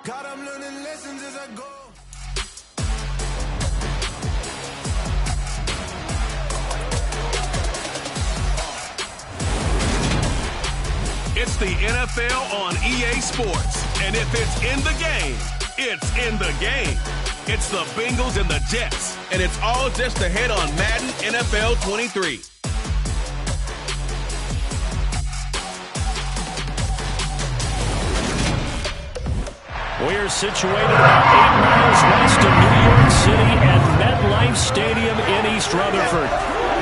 God, I'm learning lessons as I go. It's the NFL on EA Sports. And if it's in the game, it's in the game. It's the Bengals and the Jets. And it's all just ahead on Madden NFL 23. We're situated about 8 miles west of New York City at MetLife Stadium in East Rutherford.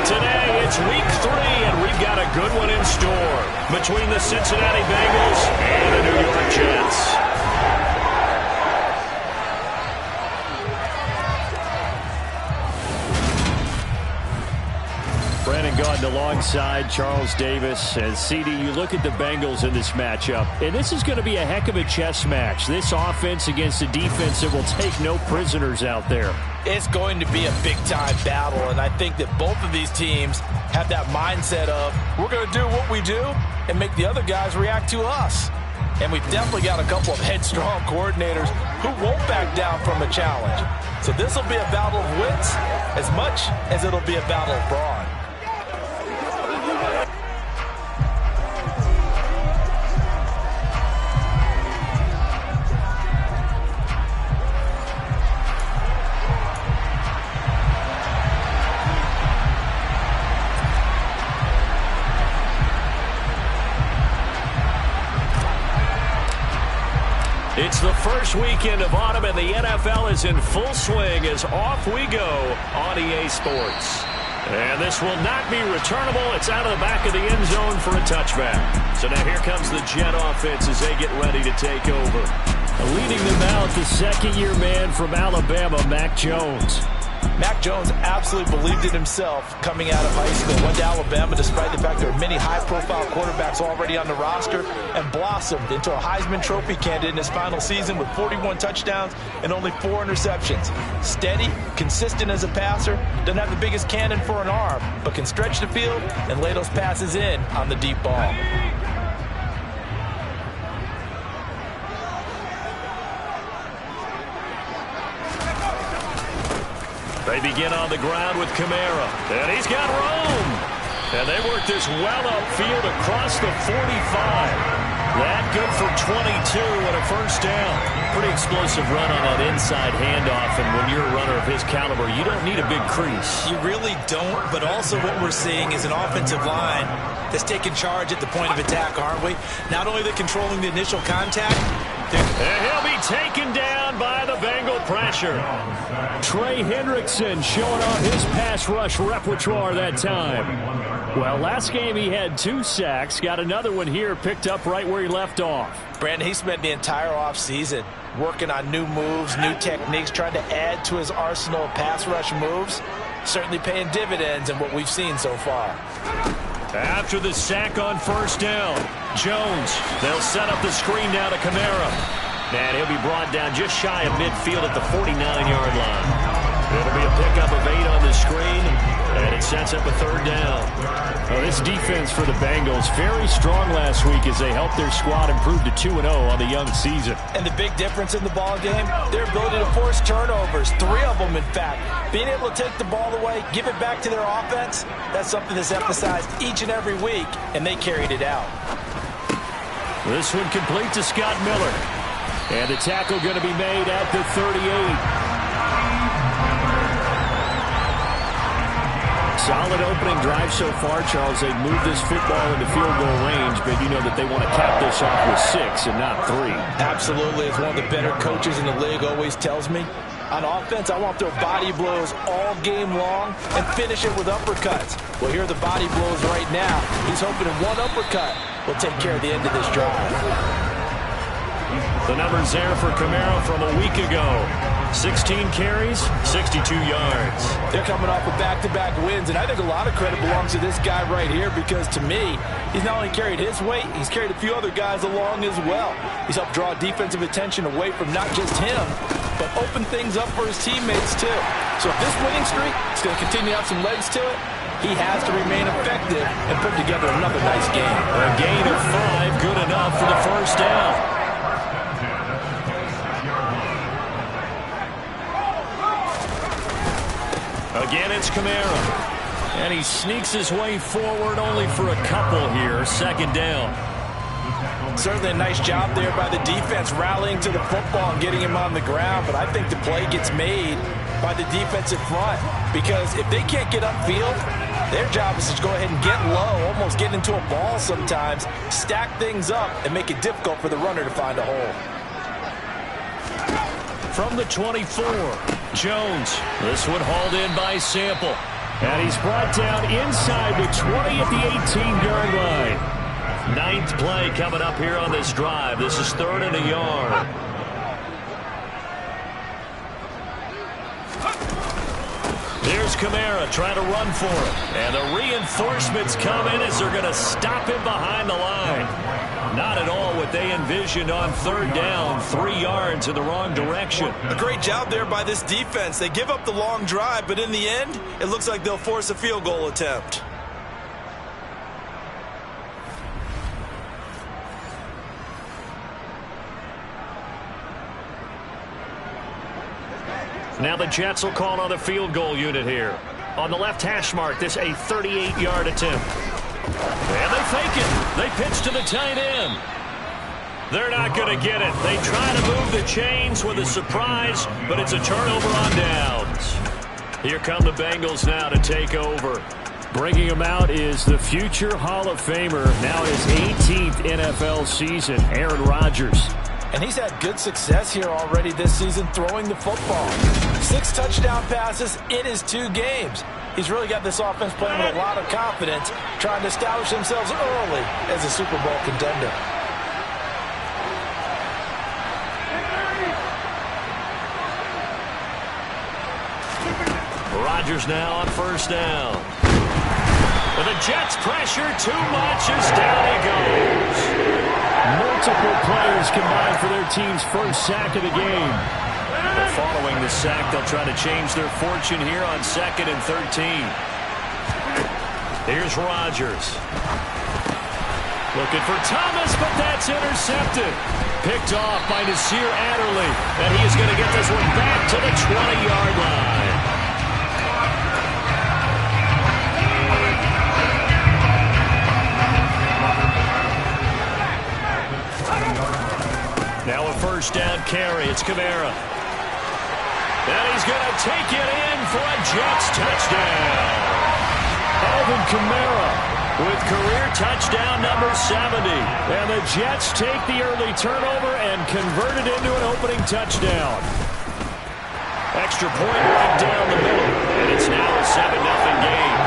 Today, it's week 3, and we've got a good one in store between the Cincinnati Bengals and the New York Jets. Brandon Gaudin alongside Charles Davis. And CD, you look at the Bengals in this matchup, and this is going to be a heck of a chess match. This offense against a defense that will take no prisoners out there. It's going to be a big-time battle, and I think that both of these teams have that mindset of we're going to do what we do and make the other guys react to us. And we've definitely got a couple of headstrong coordinators who won't back down from a challenge. So this will be a battle of wits as much as it'll be a battle of brawn. It's the first weekend of autumn, and the NFL is in full swing as off we go on EA Sports. And this will not be returnable. It's out of the back of the end zone for a touchback. So now here comes the Jet offense as they get ready to take over. Leading them out, the second-year man from Alabama, Mac Jones. Mac Jones absolutely believed in himself coming out of high school. Went to Alabama despite the fact there are many high-profile quarterbacks already on the roster, and blossomed into a Heisman Trophy candidate in his final season with 41 touchdowns and only 4 interceptions. Steady, consistent as a passer, doesn't have the biggest cannon for an arm, but can stretch the field and lay those passes in on the deep ball. They begin on the ground with Kamara. And he's got room. And they work this well upfield across the 45. That good for 22 and a first down. Pretty explosive run on that inside handoff. And when you're a runner of his caliber, you don't need a big crease. You really don't, but also what we're seeing is an offensive line that's taking charge at the point of attack, aren't we? Not only they're controlling the initial contact, and he'll be taken down by the Bengal pressure. Trey Hendrickson showing off his pass rush repertoire that time. Well, last game he had 2 sacks. Got another one here, picked up right where he left off. Brandon, he spent the entire offseason working on new moves, new techniques, trying to add to his arsenal of pass rush moves. Certainly paying dividends in what we've seen so far. After the sack on first down, Jones, they'll set up the screen down to Kamara. And he'll be brought down just shy of midfield at the 49-yard line. It'll be a pickup of 8 on the screen, and it sets up a third down. Well, this defense for the Bengals, very strong last week as they helped their squad improve to 2-0 on the young season. And the big difference in the ball game, their ability to force turnovers, 3 of them in fact. Being able to take the ball away, give it back to their offense, that's something that's emphasized each and every week, and they carried it out. This one complete to Scott Miller. And the tackle going to be made at the 38. Solid opening drive so far, Charles. They've moved this football into field goal range, but you know that they want to cap this off with 6 and not 3. Absolutely. As one of the better coaches in the league always tells me, on offense, I want to throw body blows all game long and finish it with uppercuts. Well, here are the body blows right now. He's hoping in one uppercut will take care of the end of this drive. The numbers there for Kamara from a week ago. 16 carries, 62 yards. They're coming off of back-to-back wins, and I think a lot of credit belongs to this guy right here because, to me, he's not only carried his weight, he's carried a few other guys along as well. He's helped draw defensive attention away from not just him, but open things up for his teammates, too. So if this winning streak is going to continue to have some legs to it, he has to remain effective and put together another nice game. A gain of 5, good enough for the first down. Again, it's Kamara. And he sneaks his way forward only for a couple here. Second down. Certainly a nice job there by the defense rallying to the football and getting him on the ground. But I think the play gets made by the defensive front, because if they can't get upfield, their job is to go ahead and get low, almost get into a ball sometimes, stack things up, and make it difficult for the runner to find a hole. From the 24, Jones. This one hauled in by Sample. And he's brought down inside the 20 at the 18-yard line. Ninth play coming up here on this drive. This is 3rd and a yard. Here's Kamara trying to run for it. And the reinforcements come in as they're going to stop him behind the line. Not at all what they envisioned on 3rd down. 3 yards in the wrong direction. A great job there by this defense. They give up the long drive, but in the end, it looks like they'll force a field goal attempt. Now the Jets will call on the field goal unit here. On the left hash mark, this a 38-yard attempt. And they fake it. They pitch to the tight end. They're not going to get it. They try to move the chains with a surprise, but it's a turnover on downs. Here come the Bengals now to take over. Bringing him out is the future Hall of Famer, now his 18th NFL season, Aaron Rodgers. And he's had good success here already this season throwing the football. 6 touchdown passes in his 2 games. He's really got this offense playing with a lot of confidence, trying to establish themselves early as a Super Bowl contender. Rodgers now on 1st down. But the Jets pressure too much as down he goes. Multiple players combined for their team's first sack of the game. But following the sack, they'll try to change their fortune here on 2nd and 13. Here's Rodgers. Looking for Thomas, but that's intercepted. Picked off by Nasir Adderley. And he is going to get this one back to the 20-yard line. Now a 1st down carry. It's Kamara. And he's going to take it in for a Jets touchdown. Alvin Kamara with career touchdown number 70. And the Jets take the early turnover and convert it into an opening touchdown. Extra point right down the middle. And it's now a 7-0 game.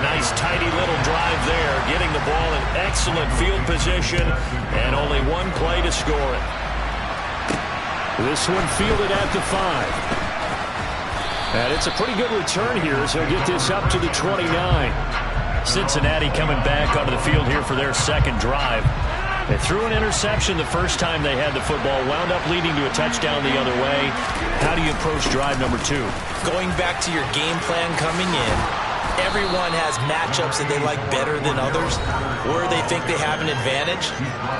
A nice tidy little drive there, getting the ball in excellent field position, and only 1 play to score it. This one fielded at the 5. And it's a pretty good return here as he'll get this up to the 29. Cincinnati coming back onto the field here for their 2nd drive. They threw an interception the first time they had the football, wound up leading to a touchdown the other way. How do you approach drive number 2? Going back to your game plan coming in, everyone has matchups that they like better than others. Where they think they have an advantage,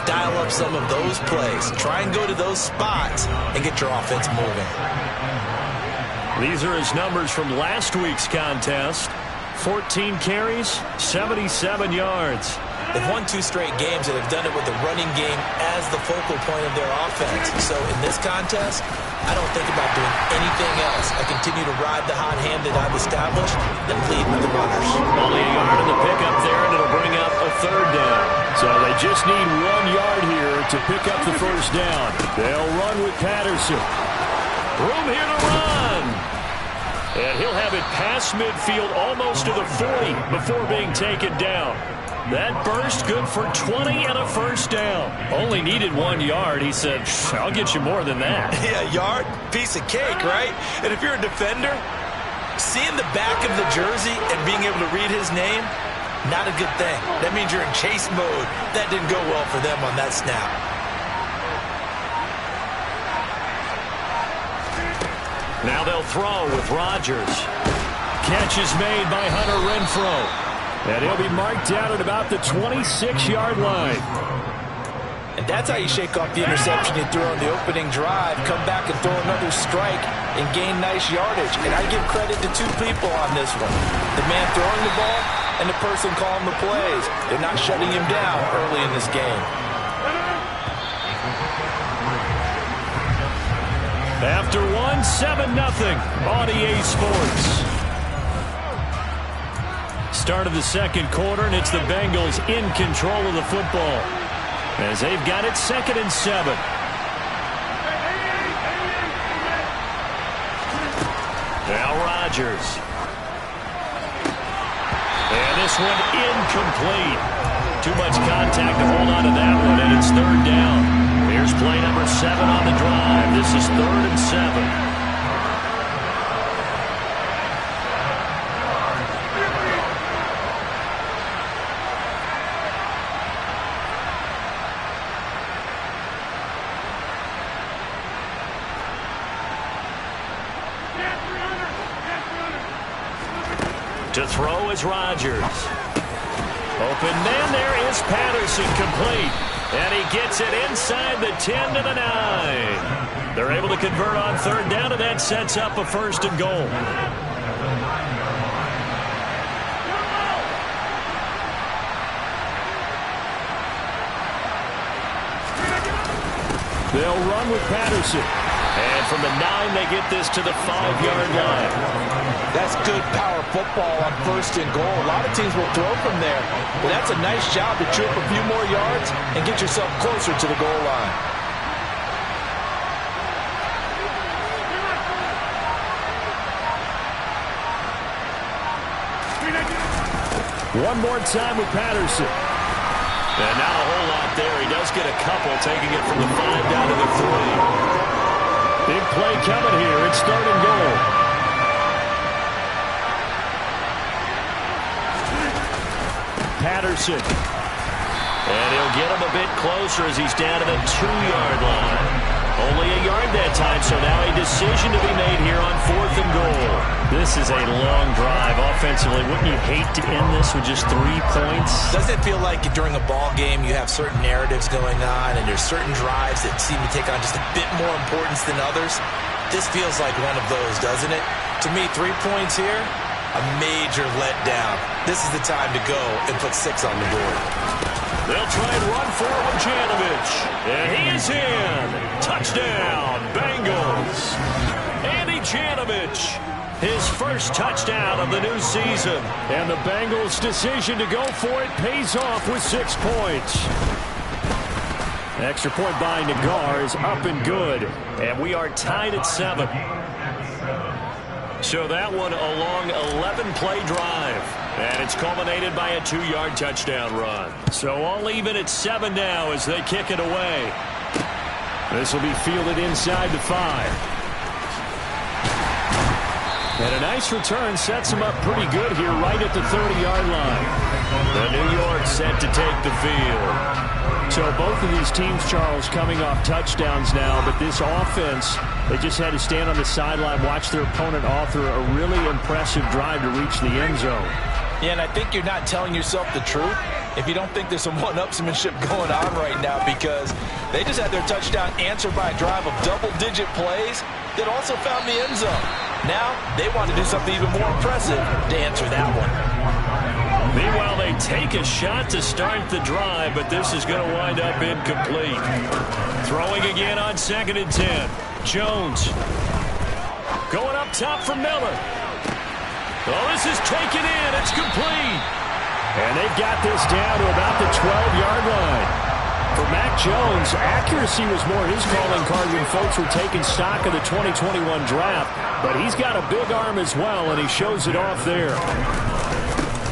dial up some of those plays. Try and go to those spots and get your offense moving. These are his numbers from last week's contest. 14 carries, 77 yards. They've won 2 straight games and have done it with the running game as the focal point of their offense. So in this contest, I don't think about doing anything else. I continue to ride the hot hand that I've established and lead with the runners. Only a yard in the pickup there, and it'll bring up a 3rd down. So they just need 1 yard here to pick up the 1st down. They'll run with Patterson. Room here to run. And he'll have it past midfield almost to the 40 before being taken down. That burst good for 20 and a 1st down. Only needed 1 yard. He said, I'll get you more than that. Yeah, yard, piece of cake, right? And if you're a defender, seeing the back of the jersey and being able to read his name, not a good thing. That means you're in chase mode. That didn't go well for them on that snap. Now they'll throw with Rodgers. Catch is made by Hunter Renfrow. And he'll be marked down at about the 26-yard line. And That's how you shake off the interception you threw on the opening drive, come back and throw another strike and gain nice yardage. And I give credit to two people on this one. The man throwing the ball and the person calling the plays. They're not shutting him down early in this game. After 7-0 on EA Sports. Start of the second quarter, and it's the Bengals in control of the football as they've got it 2nd and 7. Now Rodgers. And this one incomplete. Too much contact to hold on to that one, and it's 3rd down. Here's play number 7 on the drive. This is 3rd and 7. To throw is Rodgers. Open man, there is Patterson, complete. And he gets it inside the 10 to the 9. They're able to convert on 3rd down, and that sets up a 1st and goal. They'll run with Patterson. And from the 9, they get this to the 5-yard line. That's good power football on 1st and goal. A lot of teams will throw from there. Well, that's a nice job to chew up a few more yards and get yourself closer to the goal line. One more time with Patterson. And not a whole lot there. He does get a couple, taking it from the 5 down to the 3. Big play coming here. It's 3rd and goal. Patterson. And he'll get him a bit closer as he's down to the 2-yard line. Only a yard that time, so now a decision to be made here on 4th and goal. This is a long drive offensively. Wouldn't you hate to end this with just 3 points? Doesn't it feel like during a ball game you have certain narratives going on and there's certain drives that seem to take on just a bit more importance than others? This feels like one of those, doesn't it? To me, 3 points here, a major letdown. This is the time to go and put 6 on the board. They'll try and run forward Janovich. And he is in. Touchdown, Bengals. Andy Janovich, his first touchdown of the new season. And the Bengals' decision to go for it pays off with 6 points. Extra point by Nagar is up and good. And we are tied at 7. So that one a long 11-play drive. And it's culminated by a 2-yard touchdown run. So all even at 7 now as they kick it away. This will be fielded inside the 5. And a nice return sets him up pretty good here right at the 30-yard line. The New York set to take the field. So both of these teams, Charles, coming off touchdowns now, but this offense, they just had to stand on the sideline, watch their opponent author a really impressive drive to reach the end zone. Yeah, and I think you're not telling yourself the truth if you don't think there's some one-upsmanship going on right now, because they just had their touchdown answered by a drive of double-digit plays that also found the end zone. Now they want to do something even more impressive to answer that one. Meanwhile, they take a shot to start the drive, but this is going to wind up incomplete. Throwing again on 2nd and 10. Jones going up top for Miller. Oh, this is taken in. It's complete. And they've got this down to about the 12-yard line. For Mac Jones, accuracy was more his calling card when folks were taking stock of the 2021 draft. But he's got a big arm as well, and he shows it off there.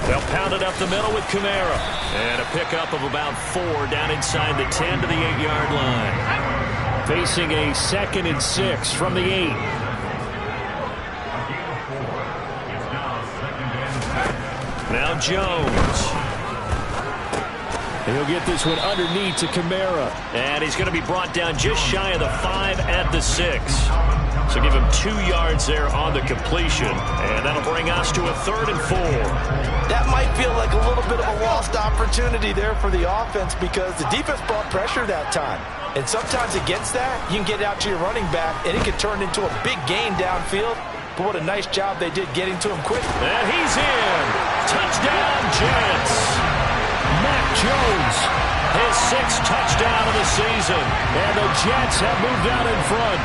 They'll pound it up the middle with Kamara. And a pickup of about 4 down inside the 10 to the 8-yard line. Facing a 2nd and 6 from the 8. Now Jones. He'll get this one underneath to Kamara. And he's going to be brought down just shy of the 5 at the 6. So give him 2 yards there on the completion. And that'll bring us to a 3rd and 4. That might feel like a little bit of a lost opportunity there for the offense because the defense brought pressure that time. And sometimes against that, you can get out to your running back, and it can turn into a big gain downfield. But what a nice job they did getting to him quick. And he's in. Touchdown, Jets. Mac Jones, his 6th touchdown of the season. And the Jets have moved out in front.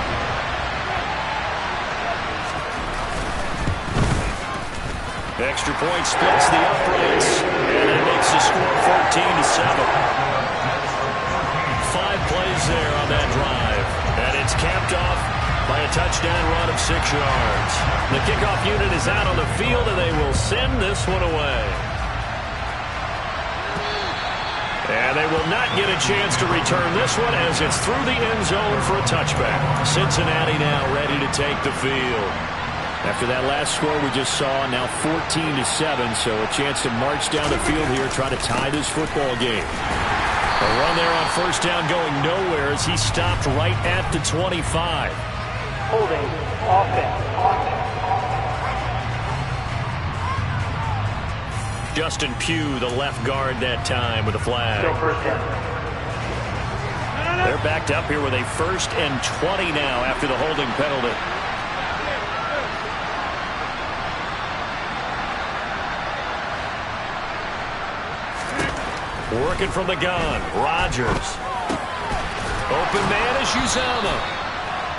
Extra point splits the uprights. And that makes the score 14-7. 5 plays there on that drive. And it's capped off by a touchdown run of 6 yards. The kickoff unit is out on the field, and they will send this one away. And they will not get a chance to return this one as it's through the end zone for a touchback. Cincinnati now ready to take the field. After that last score we just saw, now 14-7, so a chance to march down the field here, try to tie this football game. A run there on 1st down going nowhere as he stopped right at the 25. Holding offense. Justin Pugh, the left guard that time with a flag. Still 1st down. They're backed up here with a 1st and 20 now after the holding penalty. Working from the gun, Rodgers. Open man is Uzama.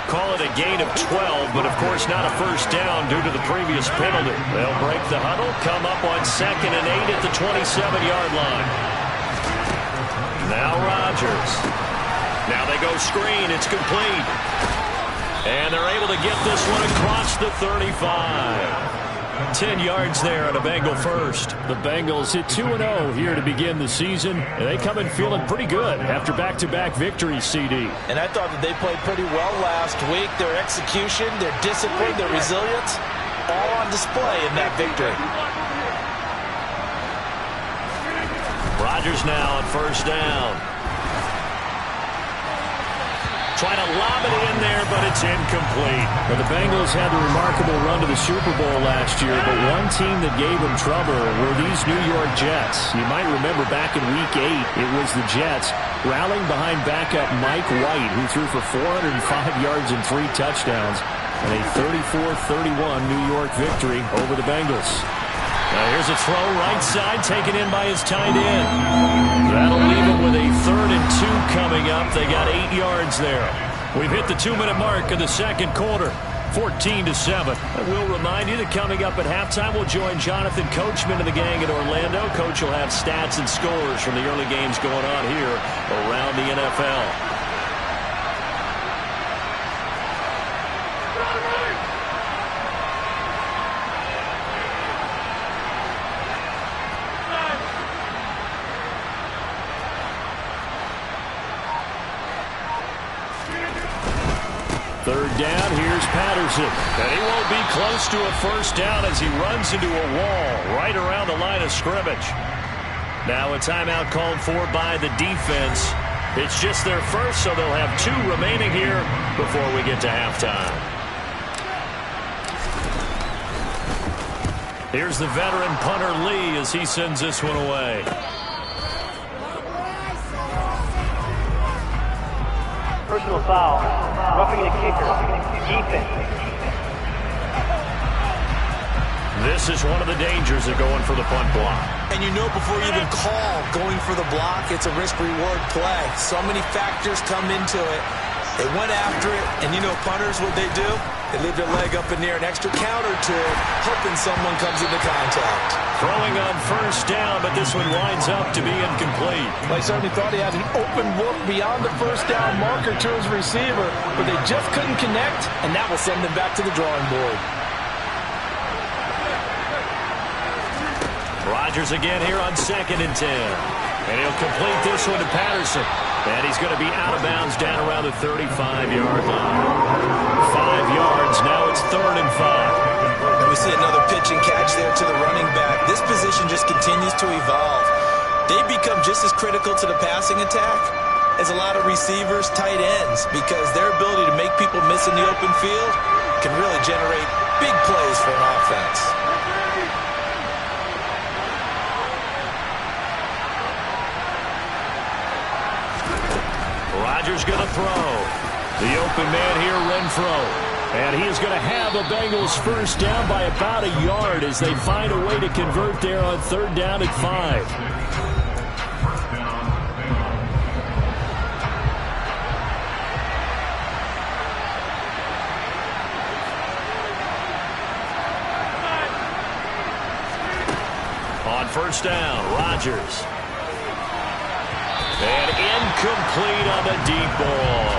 Call it a gain of 12, but of course not a 1st down due to the previous penalty. They'll break the huddle, come up on 2nd and 8 at the 27-yard line. Now Rodgers. Now they go screen. It's complete. And they're able to get this one across the 35. 10 yards there on a Bengal first. The Bengals hit 2-0 here to begin the season. And they come in feeling pretty good after back-to-back victories, CD. And I thought that they played pretty well last week. Their execution, their discipline, their resilience, all on display in that victory. Rodgers now on 1st down. Trying to lob it in there, but it's incomplete. Well, the Bengals had the remarkable run to the Super Bowl last year, but one team that gave them trouble were these New York Jets. You might remember back in Week 8, it was the Jets rallying behind backup Mike White, who threw for 405 yards and 3 touchdowns, and a 34-31 New York victory over the Bengals. Now here's a throw right side taken in by his tight end. That'll leave him with a 3rd and 2 coming up. They got 8 yards there. We've hit the 2-minute mark of the 2nd quarter. 14-7. I will remind you that coming up at halftime, we'll join Jonathan Coachman and the gang in Orlando. Coach will have stats and scores from the early games going on here around the NFL. Third down, here's Patterson. And he won't be close to a 1st down as he runs into a wall right around the line of scrimmage. Now a timeout called for by the defense. It's just their first, so they'll have 2 remaining here before we get to halftime. Here's the veteran punter Lee as he sends this one away. Personal foul. Roughing the kicker. Defense. This is one of the dangers of going for the punt block. And you know before you even call going for the block, it's a risk-reward play. So many factors come into it. They went after it, and you know punters, what they do? They leave their leg up in the air, an extra count or 2, hoping someone comes into contact. Throwing on 1st down, but this one winds up to be incomplete. They certainly thought he had an open look beyond the 1st down marker to his receiver, but they just couldn't connect, and that will send them back to the drawing board. Rodgers again here on 2nd and 10. And he'll complete this one to Patterson. And he's going to be out of bounds down around the 35-yard line. 5 yards. Now it's 3rd and 5. And we see another pitch and catch there to the running back. This position just continues to evolve. they become just as critical to the passing attack as a lot of receivers, tight ends, because their ability to make people miss in the open field can really generate big plays for an offense. Rodgers going to throw. The open man here, Renfro. And he is going to have the Bengals first down by about a yard as they find a way to convert there on 3rd down and 5. On 1st down, Rodgers. And incomplete on the deep ball.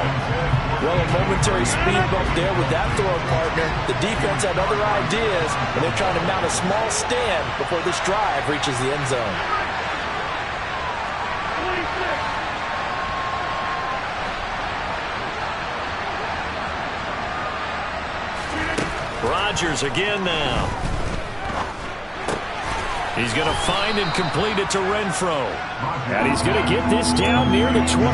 Well, a momentary speed bump there with that throw partner. The defense had other ideas, and they're trying to mount a small stand before this drive reaches the end zone. Rodgers again now. He's going to find and complete it to Renfro. And he's going to get this down near the 25.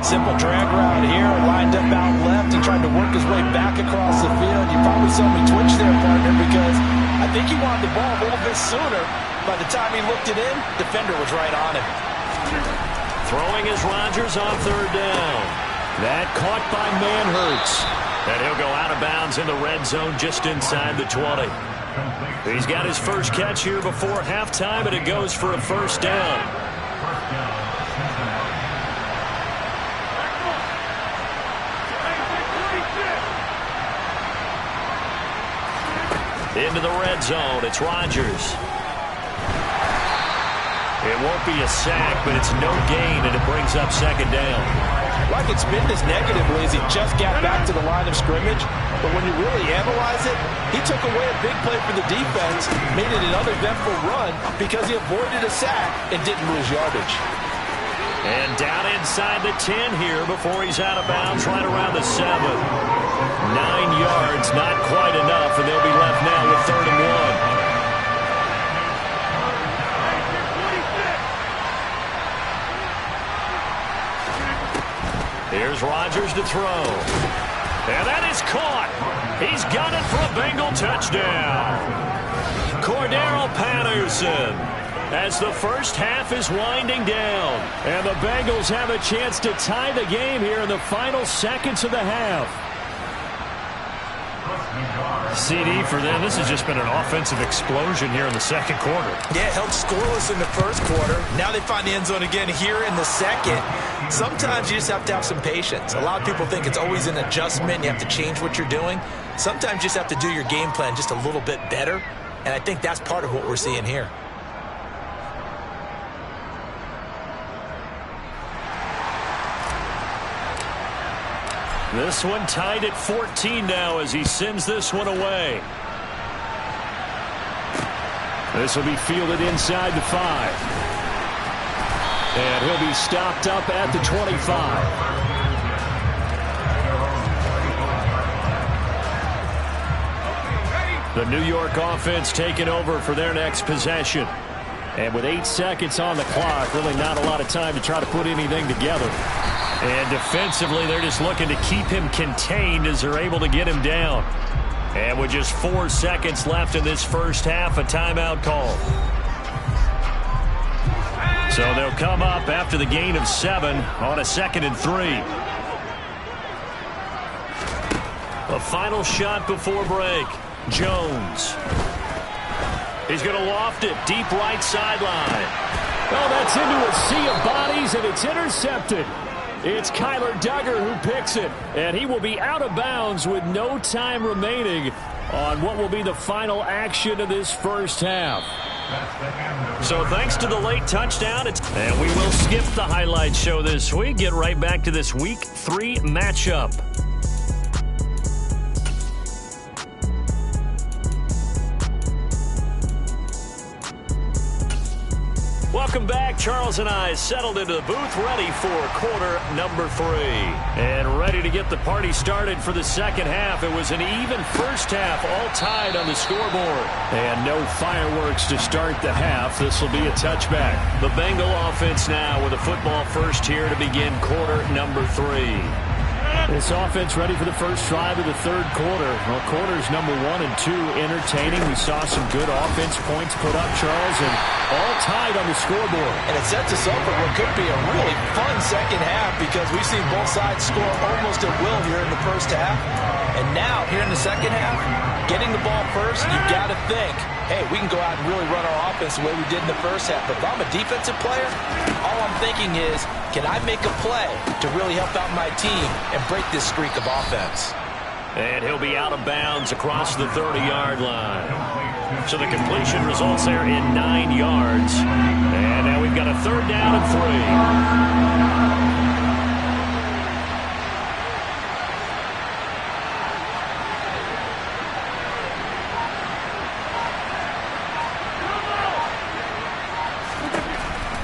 Simple drag route here, lined up out left. He tried to work his way back across the field. You probably saw me twitch there, partner, because I think he wanted the ball a little bit sooner. By the time he looked it in, defender was right on him. Throwing is Rodgers on 3rd down. That caught by Manhurts. And he'll go out of bounds in the red zone just inside the 20. He's got his first catch here before halftime, and it goes for a 1st down. Into the red zone, it's Rodgers. It won't be a sack, but it's no gain, and it brings up 2nd down. Well, I could spin this negatively as he just got back to the line of scrimmage, but when you really analyze it, he took away a big play for the defense, made it an uneventful run because he avoided a sack and didn't lose yardage. And down inside the 10 here before he's out of bounds right around the 7. 9 yards, not quite enough, and they'll be left now with 3rd and 1. Here's Rodgers to throw. And that is caught. He's got it for a Bengal touchdown. Cordero Patterson, as the first half is winding down. And the Bengals have a chance to tie the game here in the final seconds of the half. CD for them, this has just been an offensive explosion here in the 2nd quarter. Yeah, held scoreless in the 1st quarter. Now they find the end zone again here in the 2nd. Sometimes you just have to have some patience. A lot of people think it's always an adjustment. You have to change what you're doing. Sometimes you just have to do your game plan just a little bit better. And I think that's part of what we're seeing here. This one tied at 14 now as he sends this one away. This will be fielded inside the 5. And he'll be stopped up at the 25. The New York offense taking over for their next possession. And with 8 seconds on the clock, really not a lot of time to try to put anything together. And defensively, they're just looking to keep him contained as they're able to get him down. And with just 4 seconds left in this first half, a timeout call. So they'll come up after the gain of 7 on a 2nd and 3. A final shot before break. Jones. He's going to loft it deep right sideline. Oh, that's into a sea of bodies, and it's intercepted. It's Kyler Duggar who picks it, and he will be out of bounds with no time remaining on what will be the final action of this first half. So thanks to the late touchdown, and we will skip the highlight show this week. Get right back to this Week 3 matchup. Welcome Welcome back. Charles and I settled into the booth, ready for quarter number 3. And ready to get the party started for the second half. It was an even first half, all tied on the scoreboard. And no fireworks to start the half. This will be a touchback. The Bengal offense now with a football first here to begin quarter number 3. This offense ready for the first drive of the third quarter. Well, quarters number 1 and 2 entertaining. We saw some good offense points put up, Charles, and all tied on the scoreboard. And it sets us up for what could be a really fun second half because we've seen both sides score almost at will here in the first half. And now, here in the second half, getting the ball first, you've got to think, hey, we can go out and really run our offense the way we did in the first half. But if I'm a defensive player, all I'm thinking is, can I make a play to really help out my team and break this streak of offense? And he'll be out of bounds across the 30-yard line. So the completion results there in 9 yards. And now we've got a third down and 3.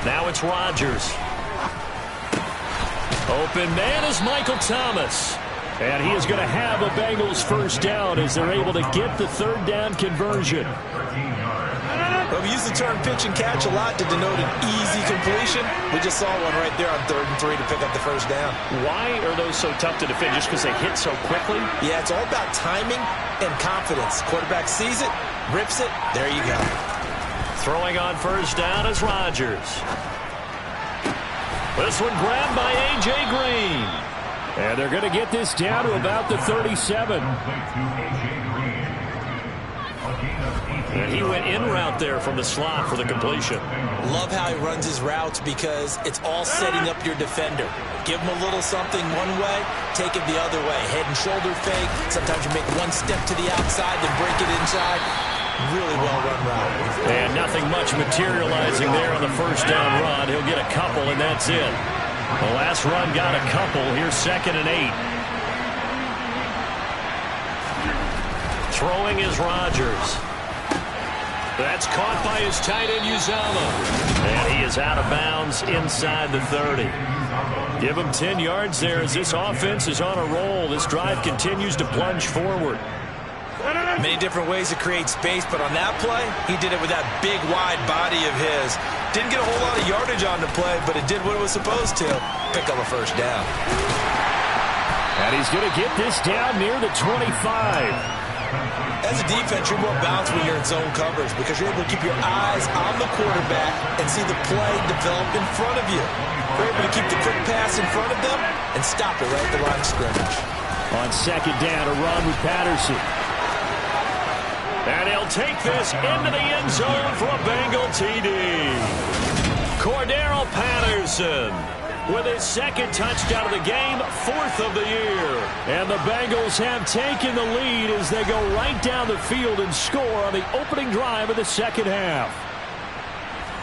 Now it's Rodgers. Open man is Michael Thomas. And he is going to have a Bengals first down as they're able to get the third down conversion. Well, we use the term pitch and catch a lot to denote an easy completion. We just saw one right there on 3rd and 3 to pick up the first down. Why are those so tough to defend? Just because they hit so quickly? Yeah, it's all about timing and confidence. Quarterback sees it, rips it, there you go. Throwing on first down is Rodgers. This one grabbed by A.J. Green. And they're going to get this down to about the 37. And he went in route there from the slot for the completion. Love how he runs his routes because it's all setting up your defender. Give him a little something one way, take it the other way. Head and shoulder fake. Sometimes you make one step to the outside, then break it inside. Really well-run route. And nothing much materializing there on the first down run. He'll get a couple, and that's it. The last run got a couple. Here's 2nd and 8. Throwing is Rodgers. That's caught by his tight end, Uzama. And he is out of bounds inside the 30. Give him 10 yards there as this offense is on a roll. This drive continues to plunge forward. Many different ways to create space, but on that play, he did it with that big, wide body of his. Didn't get a whole lot of yardage on the play, but it did what it was supposed to. Pick up a first down. And he's going to get this down near the 25. As a defense, you're more balanced when you're in zone coverage because you're able to keep your eyes on the quarterback and see the play develop in front of you. You're able to keep the quick pass in front of them and stop it right at the line of scrimmage. On 2nd down, a run with Patterson. And he'll take this into the end zone for a Bengal TD. Cordero Patterson with his 2nd touchdown of the game, 4th of the year. And the Bengals have taken the lead as they go right down the field and score on the opening drive of the second half.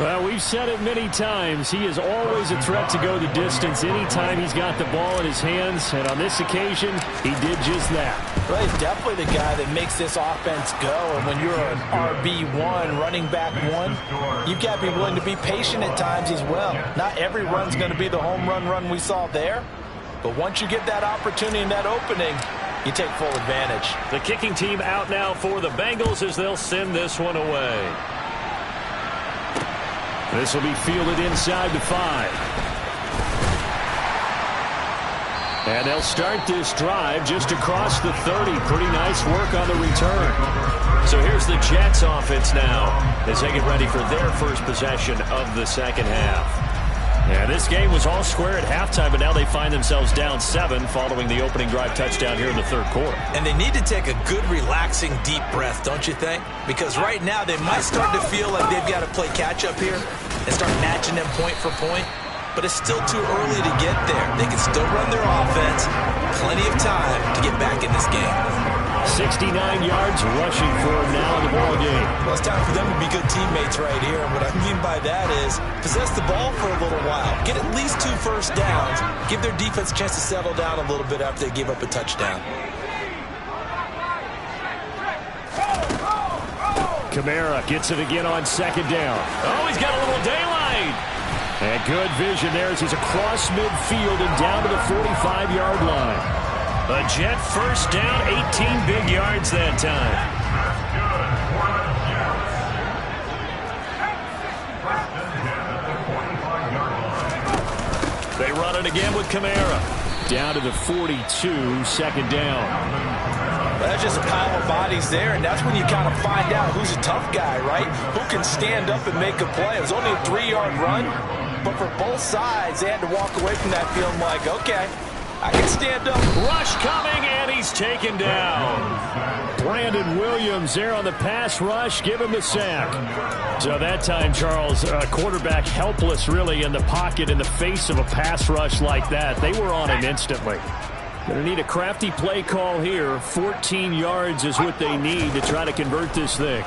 Well, we've said it many times. He is always a threat to go the distance anytime he's got the ball in his hands. And on this occasion, he did just that. Well, he's definitely the guy that makes this offense go. And when you're an RB1, running back 1, you've got to be willing to be patient at times as well. Not every run's going to be the home run we saw there. But once you get that opportunity and that opening, you take full advantage. The kicking team out now for the Bengals as they'll send this one away. This will be fielded inside the 5. And they'll start this drive just across the 30. Pretty nice work on the return. So here's the Jets offense now as they get ready for their first possession of the second half. Yeah, this game was all square at halftime, but now they find themselves down 7 following the opening drive touchdown here in the third quarter. And they need to take a good, relaxing, deep breath, don't you think? Because right now they might start to feel like they've got to play catch-up here and start matching them point for point. But it's still too early to get there. They can still run their offense. Plenty of time to get back in this game. 69 yards rushing for him now in the ball game. Well, it's time for them to be good teammates right here. And what I mean by that is possess the ball for a little while. Get at least 2 first downs. Give their defense a chance to settle down a little bit after they give up a touchdown. Kamara gets it again on 2nd down. Oh, he's got a little daylight. And good vision there as he's across midfield and down to the 45-yard line. A Jet first down, 18 big yards that time. They run it again with Kamara. Down to the 42, second down. That's just a pile of bodies there, and that's when you kind of find out who's a tough guy, right? Who can stand up and make a play. It was only a 3-yard run, but for both sides, they had to walk away from that feeling like, okay, I can stand up. Rush coming, and he's taken down. Brandon Williams there on the pass rush. Give him the sack. So that time, Charles, quarterback helpless really in the pocket in the face of a pass rush like that. They were on him instantly. Going to need a crafty play call here. 14 yards is what they need to try to convert this thing.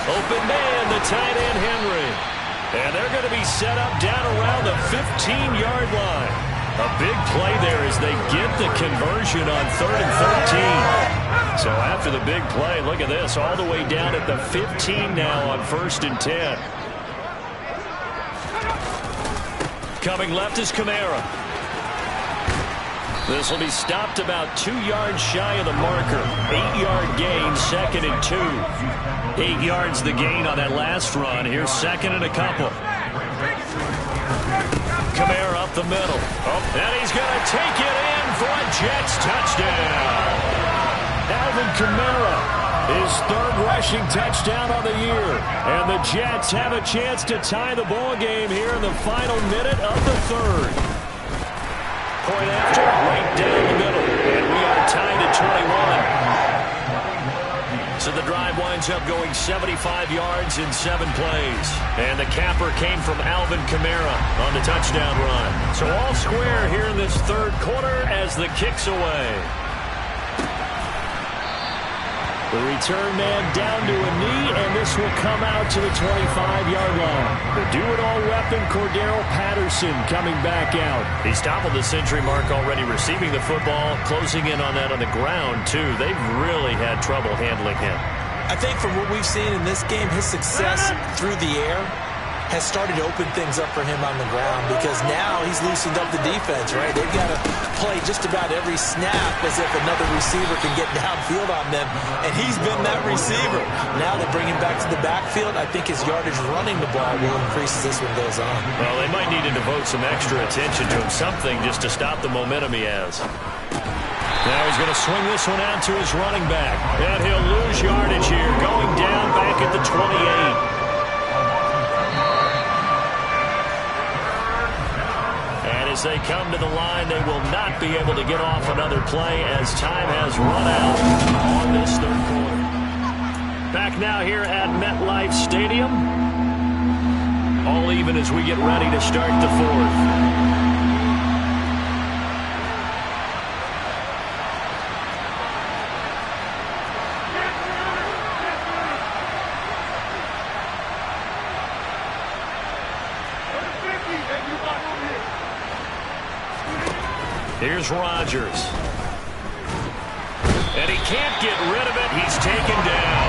Open man, the tight end Henry. And they're going to be set up down around the 15-yard line. A big play there as they get the conversion on 3rd and 13. So after the big play, look at this, all the way down at the 15 now on 1st and 10. Coming left is Kamara. This will be stopped about 2 yards shy of the marker. 8-yard gain, 2nd and 2. 8 yards the gain on that last run. Here's 2nd and a couple. Kamara up the middle. Oh, and he's going to take it in for a Jets touchdown. Alvin Kamara, his 3rd rushing touchdown on the year. And the Jets have a chance to tie the ball game here in the final minute of the 3rd. Point after, right down the middle. And we are tied at 21. So the drive winds up going 75 yards in 7 plays. And the capper came from Alvin Kamara on the touchdown run. So all square here in this 3rd quarter as the kick's away. The return man down to a knee, and this will come out to the 25-yard line. The do-it-all weapon, Cordero Patterson, coming back out. He's toppled the century mark already, receiving the football, closing in on that on the ground, too. They've really had trouble handling him. I think from what we've seen in this game, his success through the air has started to open things up for him on the ground because now he's loosened up the defense, right? They've got to play just about every snap as if another receiver can get downfield on them, and he's been that receiver. Now they bring him back to the backfield. I think his yardage running the ball will increase as this one goes on. Well, they might need to devote some extra attention to him, something just to stop the momentum he has. Now he's going to swing this one out to his running back, and he'll lose yardage here, going down back at the 28. As they come to the line, they will not be able to get off another play as time has run out on this 3rd quarter. Back now here at MetLife Stadium. All even as we get ready to start the 4th. Here's Rodgers. And he can't get rid of it. He's taken down.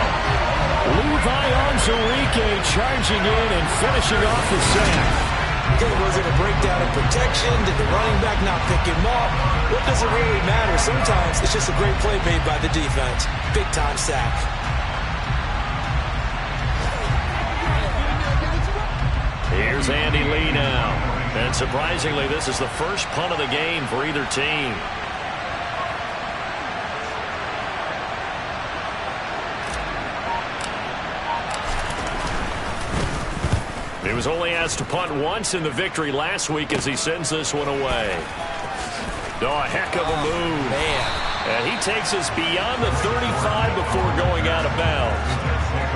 Levi Onwuzurike charging in and finishing off the sack. Was it a breakdown in protection? Did the running back not pick him up? What does it really matter? Sometimes it's just a great play made by the defense. Big-time sack. Here's Andy Lee now. And surprisingly, this is the first punt of the game for either team. He was only asked to punt once in the victory last week as he sends this one away. Oh, a heck of a move. Man. And he takes us beyond the 35 before going out of bounds.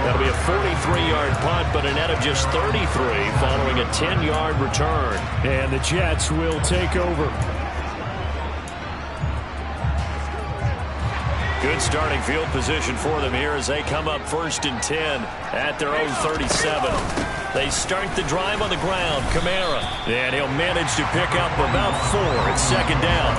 That'll be a 43-yard punt, but a net of just 33 following a 10-yard return. And the Jets will take over. Good starting field position for them here as they come up 1st and 10 at their own 37. They start the drive on the ground. Kamara. And he'll manage to pick up about 4 at 2nd down.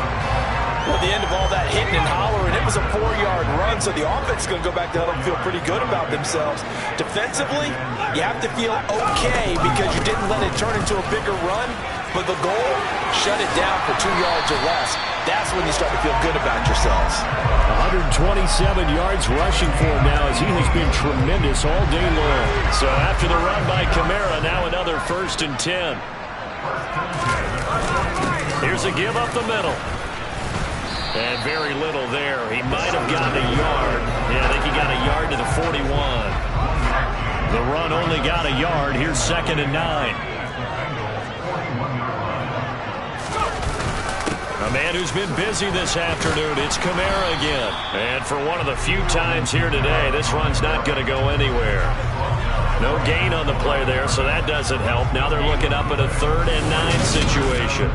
Well, at the end of all that hitting and hollering, it was a 4-yard run, so the offense is going to go back to huddle and feel pretty good about themselves. Defensively, you have to feel okay because you didn't let it turn into a bigger run, but the goal, shut it down for 2 yards or less. That's when you start to feel good about yourselves. 127 yards rushing for him now as he has been tremendous all day long. So after the run by Kamara, now another 1st and 10. Here's a give up the middle. And very little there. He might have gotten a yard. Yeah, I think he got a yard to the 41. The run only got a yard. Here's 2nd and 9. A man who's been busy this afternoon, it's Kamara again. And for one of the few times here today, this run's not going to go anywhere. No gain on the play there, so that doesn't help. Now they're looking up at a 3rd and 9 situation.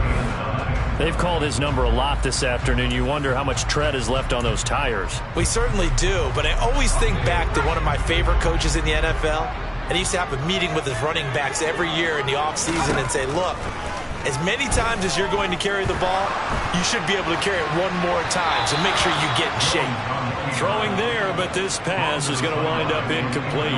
They've called his number a lot this afternoon. You wonder how much tread is left on those tires. We certainly do, but I always think back to one of my favorite coaches in the NFL. And he used to have a meeting with his running backs every year in the offseason and say, look, as many times as you're going to carry the ball, you should be able to carry it one more time, so make sure you get in shape. Throwing there, but this pass is going to wind up incomplete.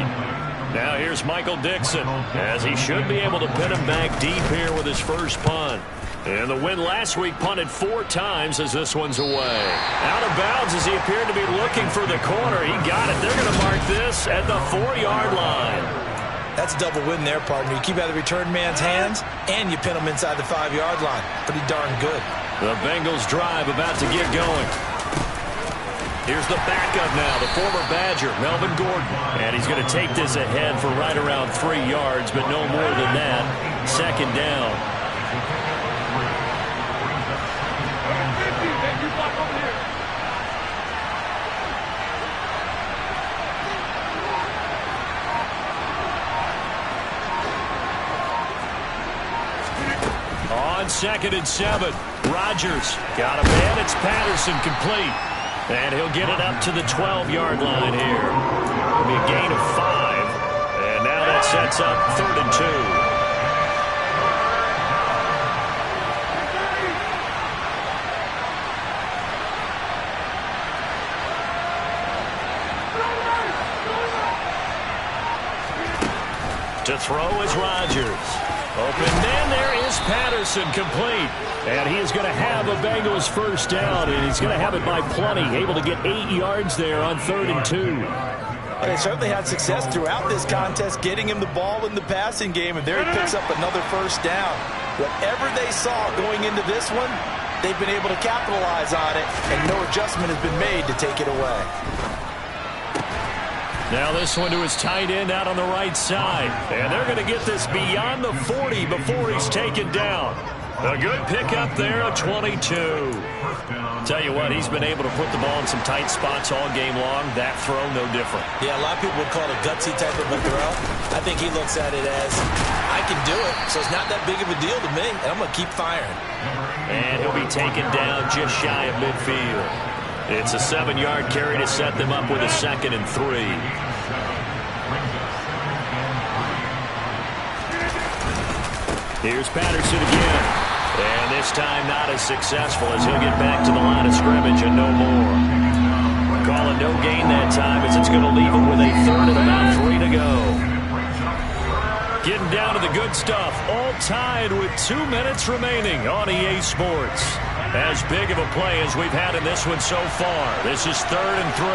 Now here's Michael Dixon, as he should be able to pin him back deep here with his first punt. And the win last week punted 4 times as this one's away. Out of bounds as he appeared to be looking for the corner. He got it. They're going to mark this at the 4-yard line. That's a double win there, partner. You keep out of the return man's hands, and you pin him inside the 5-yard line. Pretty darn good. The Bengals drive about to get going. Here's the backup now, the former Badger, Melvin Gordon. And he's going to take this ahead for right around 3 yards, but no more than that. 2nd down. On 2nd and 7, Rodgers got a man. It's Patterson complete. And he'll get it up to the 12-yard line here. It'll be a gain of 5. And now that sets up 3rd and 2. To throw is Rodgers. Open man, there is Patterson complete. And he is going to have a Bengals 1st down, and he's going to have it by plenty. Able to get 8 yards there on 3rd and 2. And they certainly had success throughout this contest, getting him the ball in the passing game, and there he picks up another 1st down. Whatever they saw going into this one, they've been able to capitalize on it, and no adjustment has been made to take it away. Now this one to his tight end out on the right side. And they're going to get this beyond the 40 before he's taken down. A good pickup there, a 22. Tell you what, he's been able to put the ball in some tight spots all game long. That throw, no different. Yeah, a lot of people would call it a gutsy type of a throw. I think he looks at it as, I can do it, so it's not that big of a deal to me, and I'm going to keep firing. And he'll be taken down just shy of midfield. It's a 7-yard carry to set them up with a 2nd and 3. Here's Patterson again. And this time not as successful as he'll get back to the line of scrimmage and no more. Call it no gain that time as it's going to leave him with a 3rd and about 3 to go. Getting down to the good stuff. All tied with 2 minutes remaining on EA Sports. As big of a play as we've had in this one so far. This is 3rd and 3.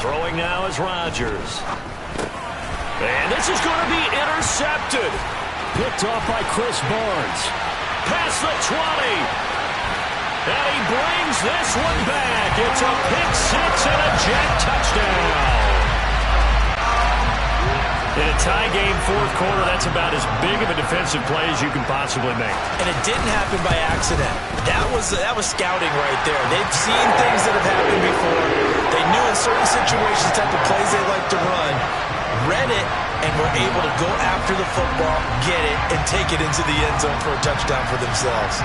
Throwing now is Rodgers. And this is going to be intercepted. Picked off by Chris Barnes. Past the 20. And he brings this one back. It's a pick 6 and a jet touchdown. In a tie game, 4th quarter, that's about as big of a defensive play as you can possibly make. And it didn't happen by accident. That was scouting right there. They've seen things that have happened before. They knew in certain situations the type of plays they like to run, read it, and were able to go after the football, get it, and take it into the end zone for a touchdown for themselves.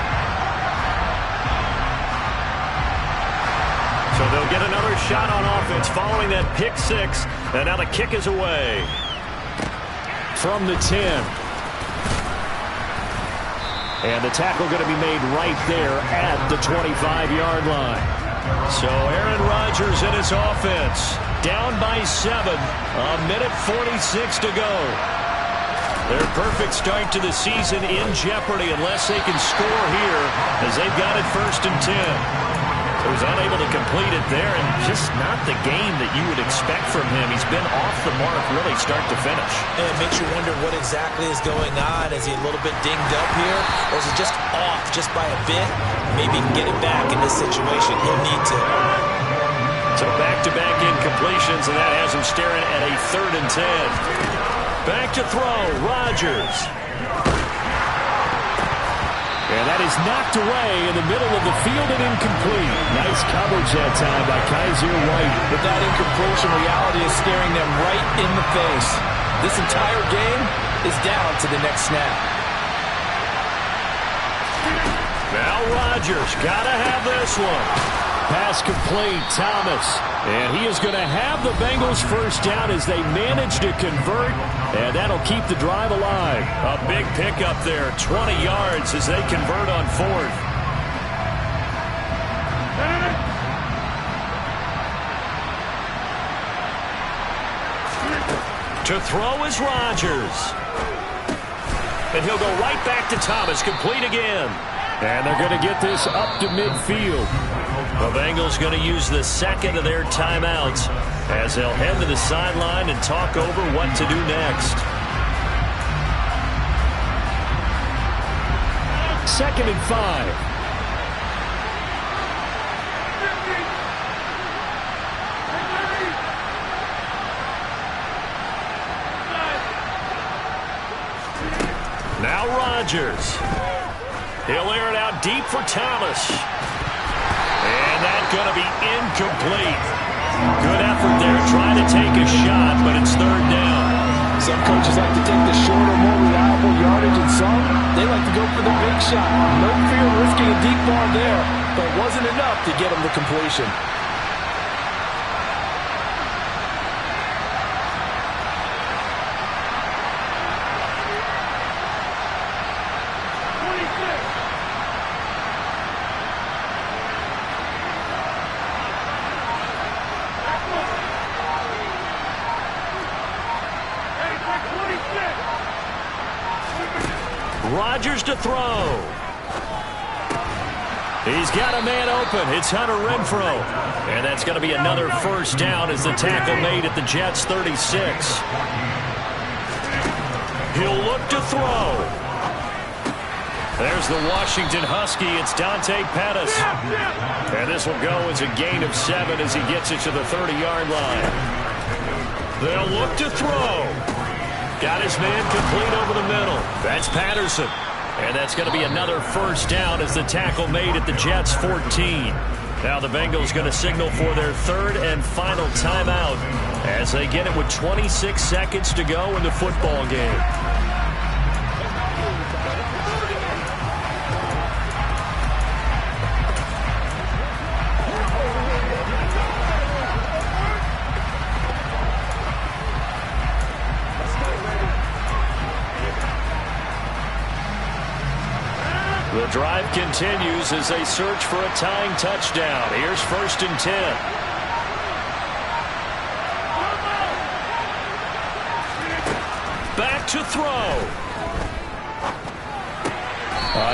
So they'll get another shot on offense following that pick six. And now the kick is away. From the 10. And the tackle going to be made right there at the 25-yard line. So Aaron Rodgers and his offense down by 7. A minute 46 to go. Their perfect start to the season in jeopardy unless they can score here as they've got it 1st and 10. He was unable to complete it there, and just not the game that you would expect from him. He's been off the mark really start to finish. And it makes you wonder what exactly is going on. Is he a little bit dinged up here, or is he just off just by a bit? Maybe he can get it back in this situation. He'll need to. So back-to-back incompletions, and that has him staring at a 3rd and 10. Back to throw, Rodgers. And that is knocked away in the middle of the field and incomplete. Nice coverage that time by Kaiser White. But that incompletion, reality is staring them right in the face. This entire game is down to the next snap. Now Rodgers, gotta have this one. Pass complete, Thomas. And he is going to have the Bengals first down as they manage to convert. And that'll keep the drive alive. A big pickup there, 20 yards as they convert on 4th. To throw is Rodgers. And he'll go right back to Thomas, complete again. And they're going to get this up to midfield. The Bengals going to use the second of their timeouts as they'll head to the sideline and talk over what to do next. 2nd and 5. Now Rodgers. He'll air it out deep for Thomas. And that's going to be incomplete. Good effort there, trying to take a shot, but it's 3rd down. Some coaches like to take the shorter, more reliable yardage, and some, they like to go for the big shot. No fear of risking a deep ball there, but it wasn't enough to get them to completion. Rodgers to throw. He's got a man open. It's Hunter Renfrow. And that's going to be another 1st down as the tackle made at the Jets' 36. He'll look to throw. There's the Washington Husky. It's Dante Pettis. And this will go as a gain of 7 as he gets it to the 30-yard line. They'll look to throw. Got his man complete over the middle. That's Patterson. And that's going to be another 1st down as the tackle made at the Jets' 14. Now the Bengals going to signal for their 3rd and final timeout as they get it with 26 seconds to go in the football game. The drive continues as they search for a tying touchdown. Here's 1st and 10. Back to throw.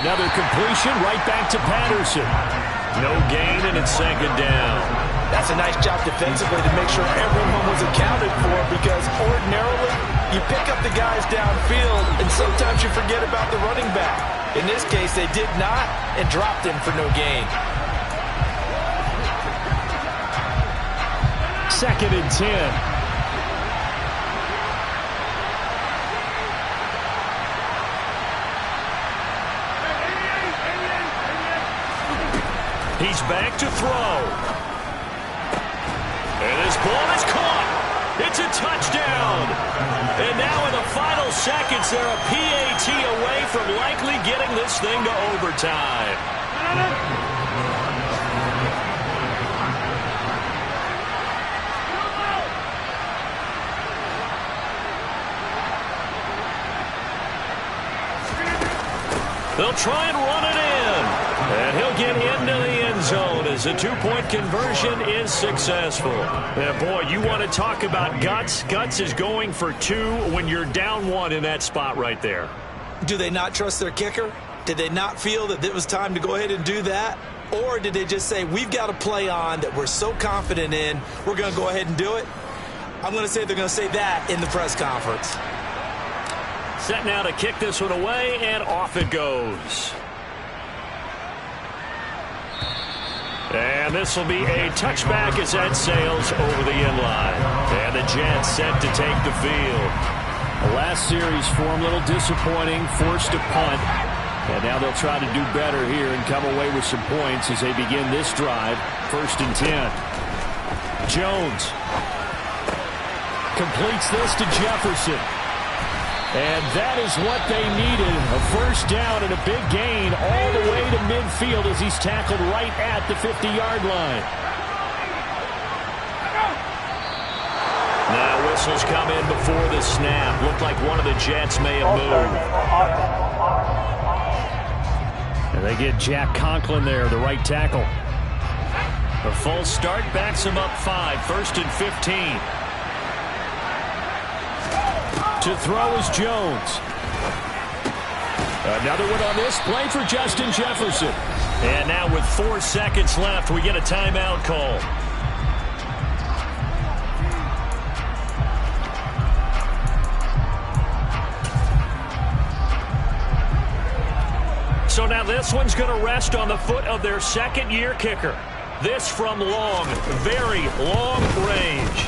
Another completion right back to Patterson. No gain, and it's 2nd down. That's a nice job defensively to make sure everyone was accounted for, because ordinarily you pick up the guys downfield and sometimes you forget about the running back. In this case, they did not and dropped him for no gain. 2nd and 10. He's back to throw. And this ball is caught. It's a touchdown. And now in the final seconds, they're a PAT away from likely getting this thing to overtime. They'll try and run it in. And he'll get into the end zone as the two-point conversion is successful. And boy, you want to talk about guts. Guts is going for 2 when you're down 1 in that spot right there. Do they not trust their kicker? Did they not feel that it was time to go ahead and do that? Or did they just say, we've got a play on that we're so confident in, we're going to go ahead and do it? I'm going to say they're going to say that in the press conference. Set now to kick this one away, and off it goes. And this will be a touchback as that sails over the end line. And the Jets set to take the field. The last series for them, a little disappointing, forced to punt. And now they'll try to do better here and come away with some points as they begin this drive. 1st and 10. Jones completes this to Jefferson. And that is what they needed. A first down and a big gain all the way to midfield as he's tackled right at the 50-yard line. Now whistles come in before the snap. Looked like one of the Jets may have moved. And they get Jack Conklin there, the right tackle. A full start backs him up 5. 1st and 15. To throw is Jones. Another one on this play for Justin Jefferson. And now with 4 seconds left, we get a timeout call. So now this one's going to rest on the foot of their second-year kicker. This from long, very long range.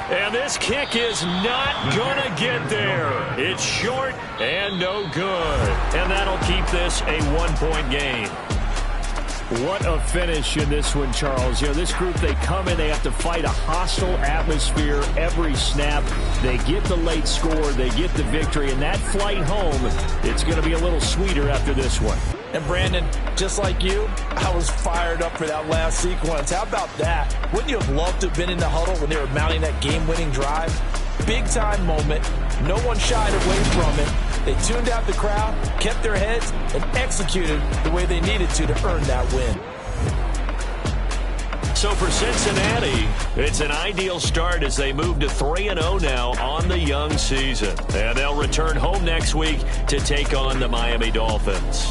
And this kick is not going to get there. It's short and no good. And that'll keep this a 1-point game. What a finish in this one, Charles. You know, this group, they come in, they have to fight a hostile atmosphere every snap. They get the late score, they get the victory, and that flight home, it's going to be a little sweeter after this one. And Brandon, just like you, I was fired up for that last sequence. How about that? Wouldn't you have loved to have been in the huddle when they were mounting that game-winning drive? Big-time moment. No one shied away from it. They tuned out the crowd, kept their heads, and executed the way they needed to earn that win. So for Cincinnati, it's an ideal start as they move to 3-0 now on the young season. And they'll return home next week to take on the Miami Dolphins.